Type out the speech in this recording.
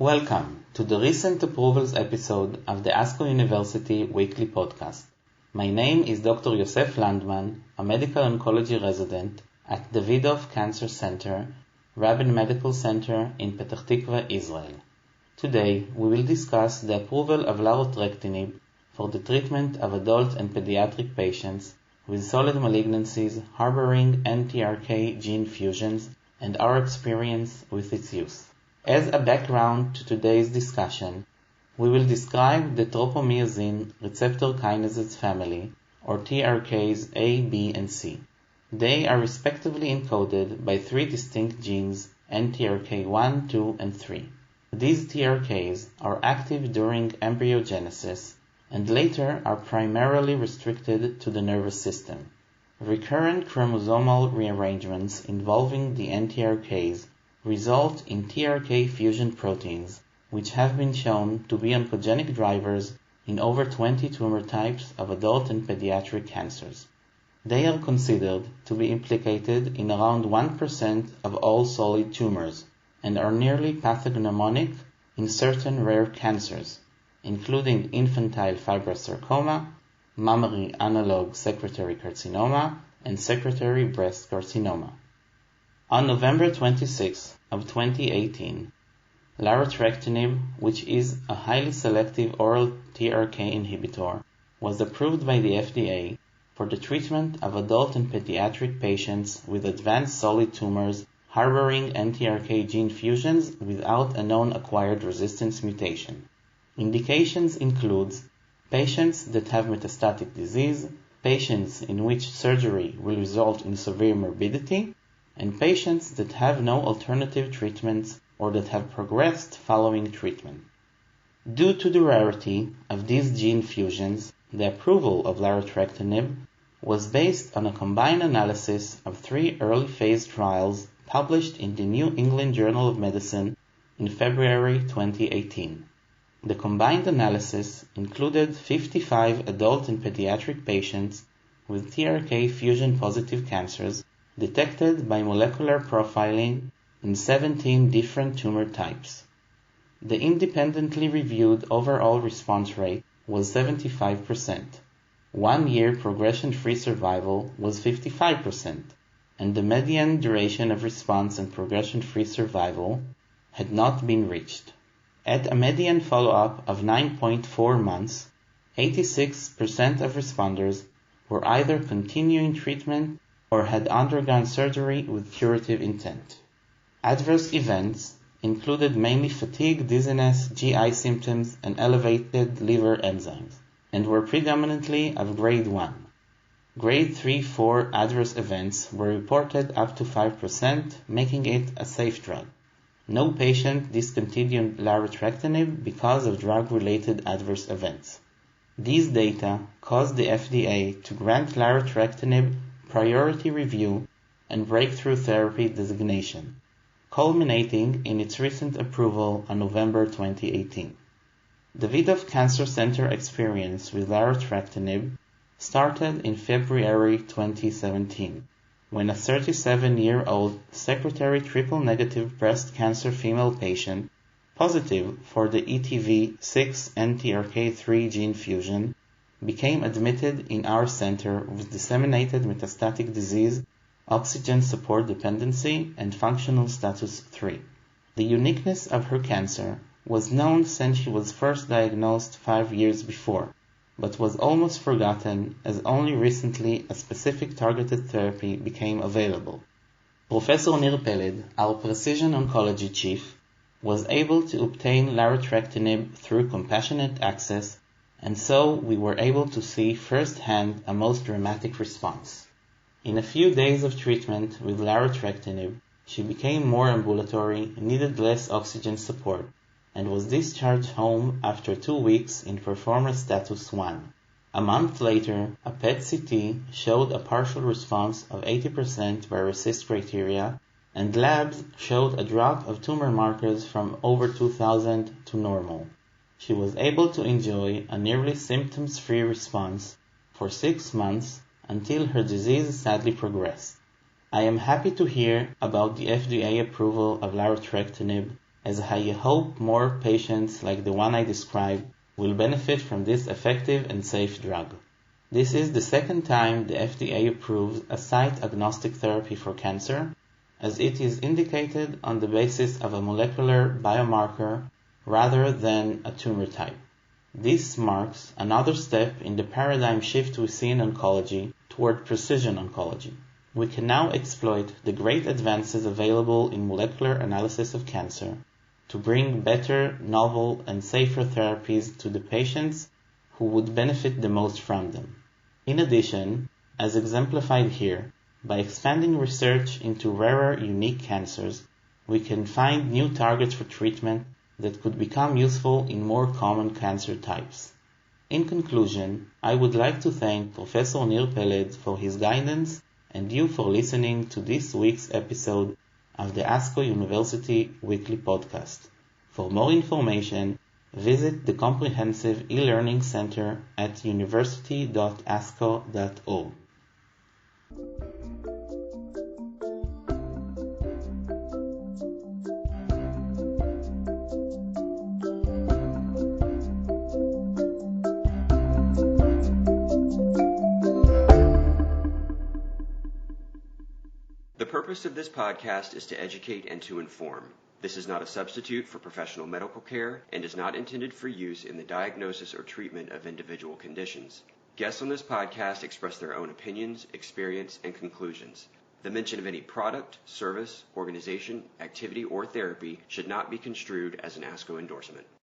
Welcome to the recent approvals episode of the ASCO University Weekly Podcast. My name is Dr. Yosef Landman, a medical oncology resident at Davidoff Cancer Center, Rabin Medical Center in Petah Tikva, Israel. Today we will discuss the approval of Larotrectinib for the treatment of adult and pediatric patients with solid malignancies harboring NTRK gene fusions and our experience with its use. As a background to today's discussion, we will describe the tropomyosin receptor kinases family, or TRKs A, B, and C. They are respectively encoded by three distinct genes, NTRK1, 2, and 3. These TRKs are active during embryogenesis and later are primarily restricted to the nervous system. Recurrent chromosomal rearrangements involving the NTRKs result in TRK fusion proteins, which have been shown to be oncogenic drivers in over 20 tumor types of adult and pediatric cancers. They are considered to be implicated in around 1% of all solid tumors and are nearly pathognomonic in certain rare cancers, including infantile fibrosarcoma, mammary analog secretory carcinoma, and secretory breast carcinoma. On November 26 of 2018, Larotrectinib, which is a highly selective oral TRK inhibitor, was approved by the FDA for the treatment of adult and pediatric patients with advanced solid tumors harboring NTRK gene fusions without a known acquired resistance mutation. Indications include patients that have metastatic disease, patients in which surgery will result in severe morbidity, and patients that have no alternative treatments or that have progressed following treatment. Due to the rarity of these gene fusions, the approval of Larotrectinib was based on a combined analysis of three early-phase trials published in the New England Journal of Medicine in February 2018. The combined analysis included 55 adult and pediatric patients with TRK fusion-positive cancers detected by molecular profiling in 17 different tumor types. The independently reviewed overall response rate was 75%. 1 year progression-free survival was 55%, and the median duration of response and progression-free survival had not been reached. At a median follow-up of 9.4 months, 86% of responders were either continuing treatment or had undergone surgery with curative intent. Adverse events included mainly fatigue, dizziness, GI symptoms, and elevated liver enzymes, and were predominantly of grade 1. Grade 3-4 adverse events were reported up to 5%, making it a safe drug. No patient discontinued Larotrectinib because of drug-related adverse events. These data caused the FDA to grant Larotrectinib priority review and breakthrough therapy designation, culminating in its recent approval on November 2018. Davidoff Cancer Center experience with Larotrectinib started in February 2017, when a 37-year-old secretory triple-negative breast cancer female patient positive for the ETV6 NTRK3 gene fusion became admitted in our center with disseminated metastatic disease, oxygen support dependency, and functional status 3. The uniqueness of her cancer was known since she was first diagnosed 5 years before, but was almost forgotten as only recently a specific targeted therapy became available. Professor Nir Peled, our precision oncology chief, was able to obtain Larotrectinib through compassionate access, and so we were able to see firsthand a most dramatic response. In a few days of treatment with Larotrectinib, she became more ambulatory, needed less oxygen support, and was discharged home after 2 weeks in performance status 1. A month later, a PET-CT showed a partial response of 80% by RECIST criteria, and labs showed a drop of tumor markers from over 2,000 to normal. She was able to enjoy a nearly symptoms-free response for 6 months until her disease sadly progressed. I am happy to hear about the FDA approval of Larotrectinib as I hope more patients like the one I described will benefit from this effective and safe drug. This is the second time the FDA approves a site-agnostic therapy for cancer, as it is indicated on the basis of a molecular biomarker rather than a tumor type. This marks another step in the paradigm shift we see in oncology toward precision oncology. We can now exploit the great advances available in molecular analysis of cancer to bring better, novel, and safer therapies to the patients who would benefit the most from them. In addition, as exemplified here, by expanding research into rarer, unique cancers, we can find new targets for treatment that could become useful in more common cancer types. In conclusion, I would like to thank Professor Nir Peled for his guidance and you for listening to this week's episode of the ASCO University Weekly Podcast. For more information, visit the Comprehensive E-Learning Center at university.asco.org. The purpose of this podcast is to educate and to inform. This is not a substitute for professional medical care and is not intended for use in the diagnosis or treatment of individual conditions. Guests on this podcast express their own opinions, experience, and conclusions. The mention of any product, service, organization, activity, or therapy should not be construed as an ASCO endorsement.